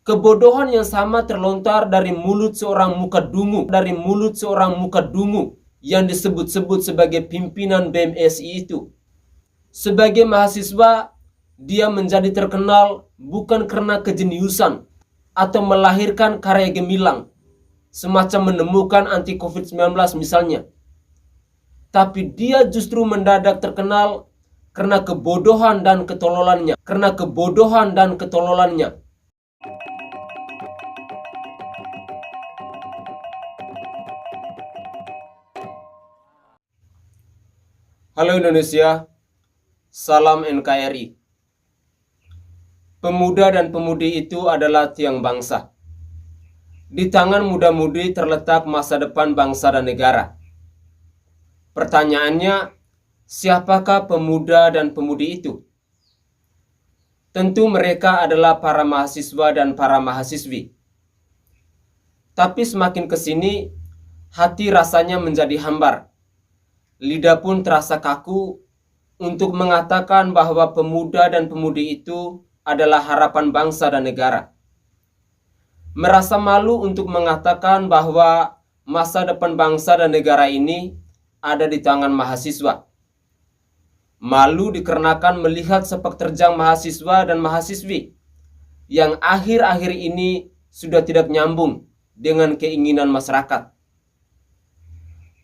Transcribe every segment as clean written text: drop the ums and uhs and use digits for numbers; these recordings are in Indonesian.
Kebodohan yang sama terlontar dari mulut seorang muka dungu yang disebut-sebut sebagai pimpinan BMSI itu. Sebagai mahasiswa, dia menjadi terkenal bukan karena kejeniusan atau melahirkan karya gemilang, semacam menemukan anti COVID-19 misalnya. Tapi dia justru mendadak terkenal karena kebodohan dan ketololannya. Halo Indonesia, salam NKRI. Pemuda dan pemudi itu adalah tiang bangsa. Di tangan muda-mudi terletak masa depan bangsa dan negara. Pertanyaannya, siapakah pemuda dan pemudi itu? Tentu mereka adalah para mahasiswa dan para mahasiswi. Tapi semakin ke sini, hati rasanya menjadi hambar. Lidah pun terasa kaku untuk mengatakan bahwa pemuda dan pemudi itu adalah harapan bangsa dan negara. Merasa malu untuk mengatakan bahwa masa depan bangsa dan negara ini ada di tangan mahasiswa. Malu dikarenakan melihat sepak terjang mahasiswa dan mahasiswi yang akhir-akhir ini sudah tidak nyambung dengan keinginan masyarakat.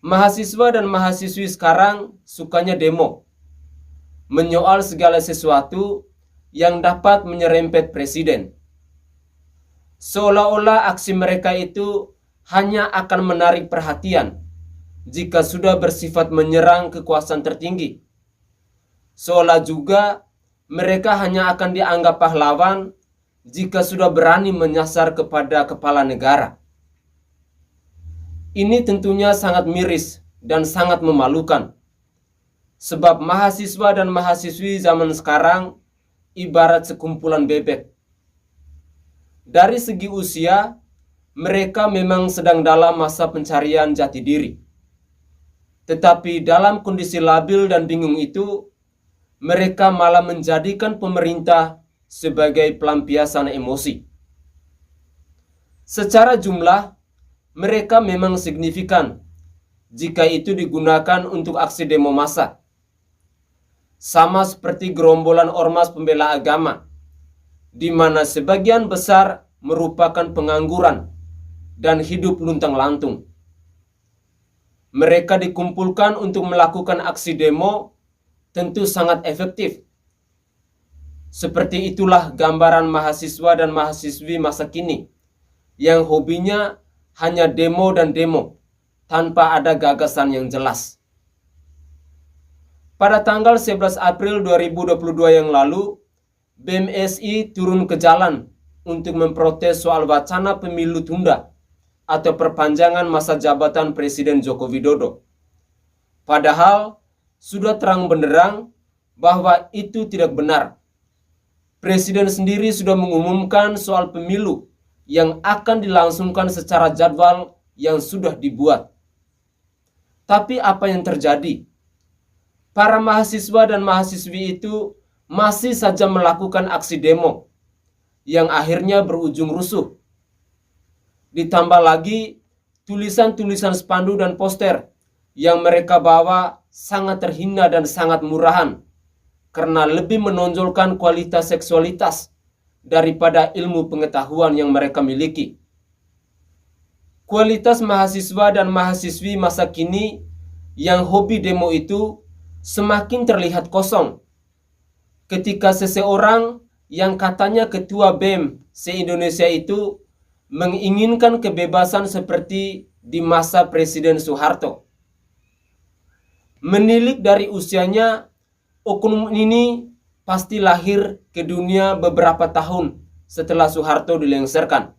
Mahasiswa dan mahasiswi sekarang sukanya demo, menyoal segala sesuatu yang dapat menyerempet presiden. Seolah-olah aksi mereka itu hanya akan menarik perhatian jika sudah bersifat menyerang kekuasaan tertinggi. Seolah juga mereka hanya akan dianggap pahlawan jika sudah berani menyasar kepada kepala negara. Ini tentunya sangat miris dan sangat memalukan. Sebab mahasiswa dan mahasiswi zaman sekarang ibarat sekumpulan bebek. Dari segi usia, mereka memang sedang dalam masa pencarian jati diri. Tetapi dalam kondisi labil dan bingung itu, mereka malah menjadikan pemerintah sebagai pelampiasan emosi. Secara jumlah, mereka memang signifikan jika itu digunakan untuk aksi demo massa. Sama seperti gerombolan ormas pembela agama, di mana sebagian besar merupakan pengangguran dan hidup luntang-lantung. Mereka dikumpulkan untuk melakukan aksi demo tentu sangat efektif. Seperti itulah gambaran mahasiswa dan mahasiswi masa kini yang hobinya hanya demo dan demo tanpa ada gagasan yang jelas. Pada tanggal 11 April 2022 yang lalu, BMSI turun ke jalan untuk memprotes soal wacana pemilu tunda atau perpanjangan masa jabatan Presiden Joko Widodo. Padahal sudah terang benderang bahwa itu tidak benar. Presiden sendiri sudah mengumumkan soal pemilu yang akan dilangsungkan secara jadwal yang sudah dibuat. Tapi apa yang terjadi? Para mahasiswa dan mahasiswi itu masih saja melakukan aksi demo yang akhirnya berujung rusuh. Ditambah lagi tulisan-tulisan spanduk dan poster yang mereka bawa sangat terhina dan sangat murahan karena lebih menonjolkan kualitas seksualitas daripada ilmu pengetahuan yang mereka miliki. Kualitas mahasiswa dan mahasiswi masa kini yang hobi demo itu semakin terlihat kosong ketika seseorang yang katanya ketua BEM se-Indonesia itu menginginkan kebebasan seperti di masa Presiden Soeharto. Menilik dari usianya, oknum ini pasti lahir ke dunia beberapa tahun setelah Soeharto dilengsarkan.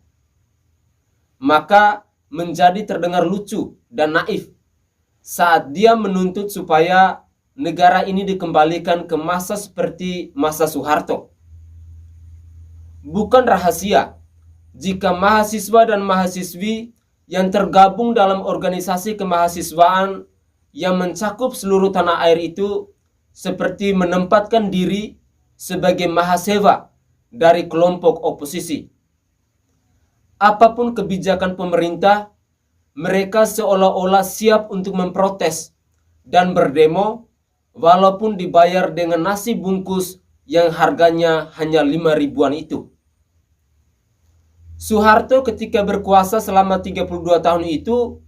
Maka menjadi terdengar lucu dan naif saat dia menuntut supaya negara ini dikembalikan ke masa seperti masa Soeharto. Bukan rahasia jika mahasiswa dan mahasiswi yang tergabung dalam organisasi kemahasiswaan yang mencakup seluruh tanah air itu seperti menempatkan diri sebagai mahasewa dari kelompok oposisi. apapun kebijakan pemerintah, mereka seolah-olah siap untuk memprotes dan berdemo walaupun dibayar dengan nasi bungkus yang harganya hanya 5 ribuan itu. Soeharto ketika berkuasa selama 32 tahun itu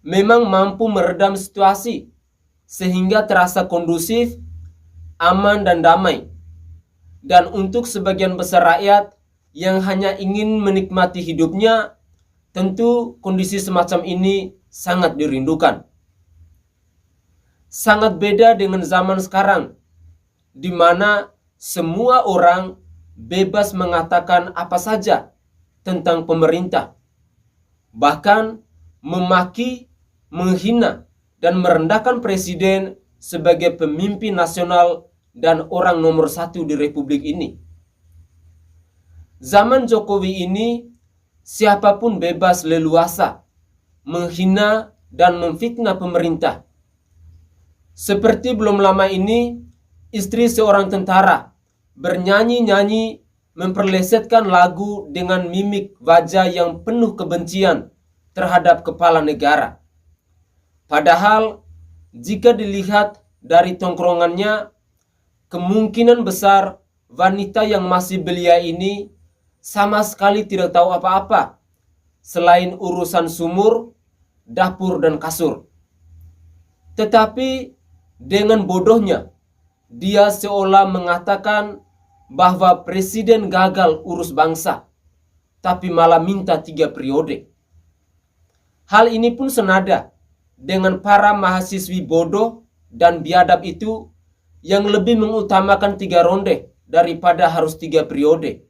memang mampu meredam situasi sehingga terasa kondusif, aman dan damai. Dan untuk sebagian besar rakyat yang hanya ingin menikmati hidupnya, tentu kondisi semacam ini sangat dirindukan. Sangat beda dengan zaman sekarang, di mana semua orang bebas mengatakan apa saja tentang pemerintah, bahkan memaki, menghina, dan merendahkan presiden sebagai pemimpin nasional dan orang nomor satu di republik ini. Zaman Jokowi ini, siapapun bebas leluasa menghina dan memfitnah pemerintah. Seperti belum lama ini, istri seorang tentara bernyanyi-nyanyi memperlesetkan lagu dengan mimik wajah yang penuh kebencian terhadap kepala negara. Padahal, jika dilihat dari tongkrongannya, kemungkinan besar wanita yang masih belia ini sama sekali tidak tahu apa-apa selain urusan sumur, dapur, dan kasur. Tetapi dengan bodohnya, dia seolah mengatakan bahwa presiden gagal urus bangsa, tapi malah minta 3 periode. Hal ini pun senada dengan para mahasiswi bodoh dan biadab itu yang lebih mengutamakan 3 ronde daripada harus 3 periode.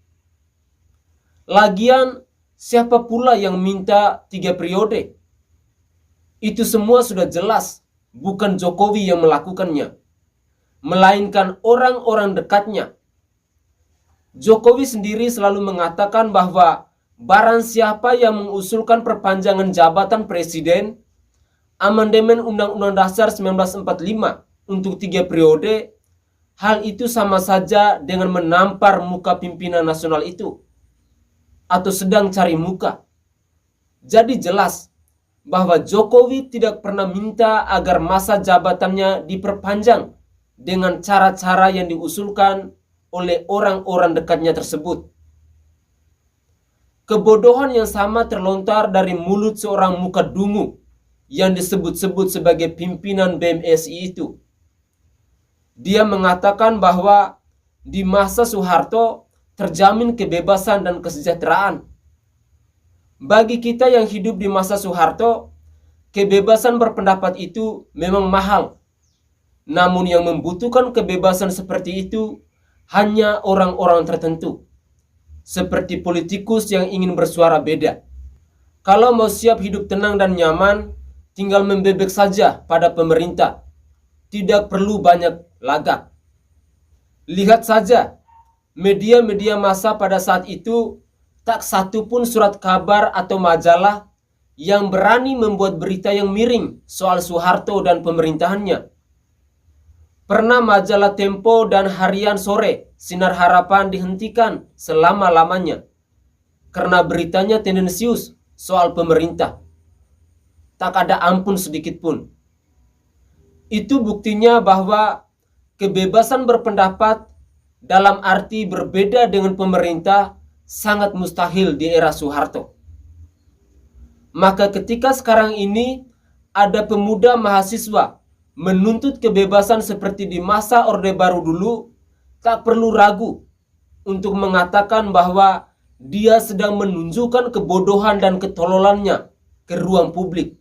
Lagian, siapa pula yang minta 3 periode? Itu semua sudah jelas, bukan Jokowi yang melakukannya, melainkan orang-orang dekatnya. Jokowi sendiri selalu mengatakan bahwa barang siapa yang mengusulkan perpanjangan jabatan presiden, amandemen Undang-Undang Dasar 1945 untuk 3 periode, hal itu sama saja dengan menampar muka pimpinan nasional itu, atau sedang cari muka. Jadi jelas bahwa Jokowi tidak pernah minta agar masa jabatannya diperpanjang dengan cara-cara yang diusulkan oleh orang-orang dekatnya tersebut. Kebodohan yang sama terlontar dari mulut seorang muka dungu yang disebut-sebut sebagai pimpinan BMSI itu. Dia mengatakan bahwa di masa Soeharto terjamin kebebasan dan kesejahteraan. Bagi kita yang hidup di masa Soeharto, kebebasan berpendapat itu memang mahal. Namun yang membutuhkan kebebasan seperti itu hanya orang-orang tertentu, seperti politikus yang ingin bersuara beda. Kalau mau siap hidup tenang dan nyaman, tinggal membebek saja pada pemerintah. Tidak perlu banyak lagak. Lihat saja, media-media massa pada saat itu tak satu pun surat kabar atau majalah yang berani membuat berita yang miring soal Soeharto dan pemerintahannya. Pernah majalah Tempo dan harian sore Sinar Harapan dihentikan selama-lamanya karena beritanya tendensius soal pemerintah. Tak ada ampun sedikit pun. Itu buktinya bahwa kebebasan berpendapat dalam arti berbeda dengan pemerintah sangat mustahil di era Soeharto. Maka ketika sekarang ini ada pemuda mahasiswa menuntut kebebasan seperti di masa Orde Baru dulu, tak perlu ragu untuk mengatakan bahwa dia sedang menunjukkan kebodohan dan ketololannya ke ruang publik.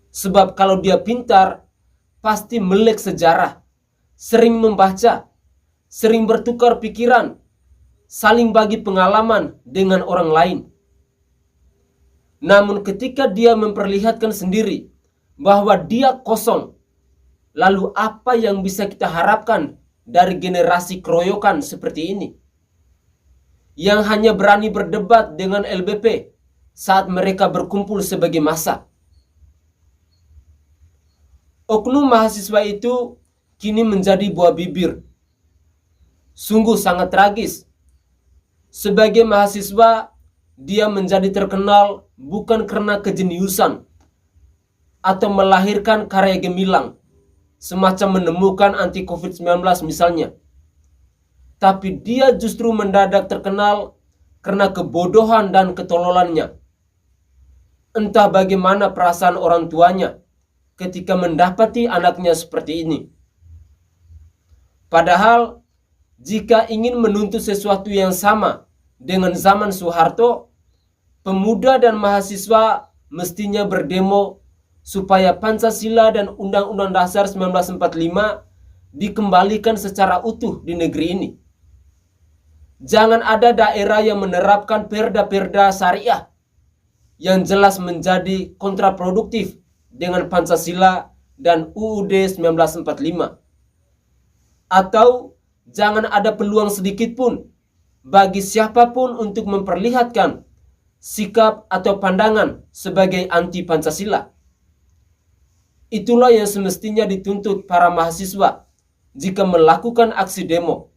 Sebab kalau dia pintar, pasti melek sejarah, sering membaca, sering bertukar pikiran, saling bagi pengalaman dengan orang lain. Namun ketika dia memperlihatkan sendiri bahwa dia kosong, lalu apa yang bisa kita harapkan dari generasi keroyokan seperti ini? Yang hanya berani berdebat dengan LBP saat mereka berkumpul sebagai massa. Oknum mahasiswa itu kini menjadi buah bibir. Sungguh sangat tragis. Sebagai mahasiswa, dia menjadi terkenal bukan karena kejeniusan atau melahirkan karya gemilang, semacam menemukan anti COVID-19 misalnya. Tapi dia justru mendadak terkenal karena kebodohan dan ketololannya. Entah bagaimana perasaan orang tuanya ketika mendapati anaknya seperti ini. Padahal, jika ingin menuntut sesuatu yang sama dengan zaman Soeharto, pemuda dan mahasiswa mestinya berdemo supaya Pancasila dan Undang-Undang Dasar 1945 dikembalikan secara utuh di negeri ini. Jangan ada daerah yang menerapkan perda-perda syariah yang jelas menjadi kontraproduktif dengan Pancasila dan UUD 1945. Atau jangan ada peluang sedikit pun bagi siapapun untuk memperlihatkan sikap atau pandangan sebagai anti Pancasila. Itulah yang semestinya dituntut para mahasiswa jika melakukan aksi demo.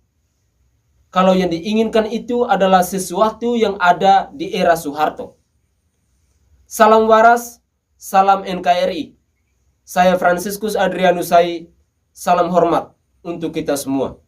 Kalau yang diinginkan itu adalah sesuatu yang ada di era Soeharto. Salam waras, salam NKRI. Saya Franciscus Adrianusai, salam hormat untuk kita semua.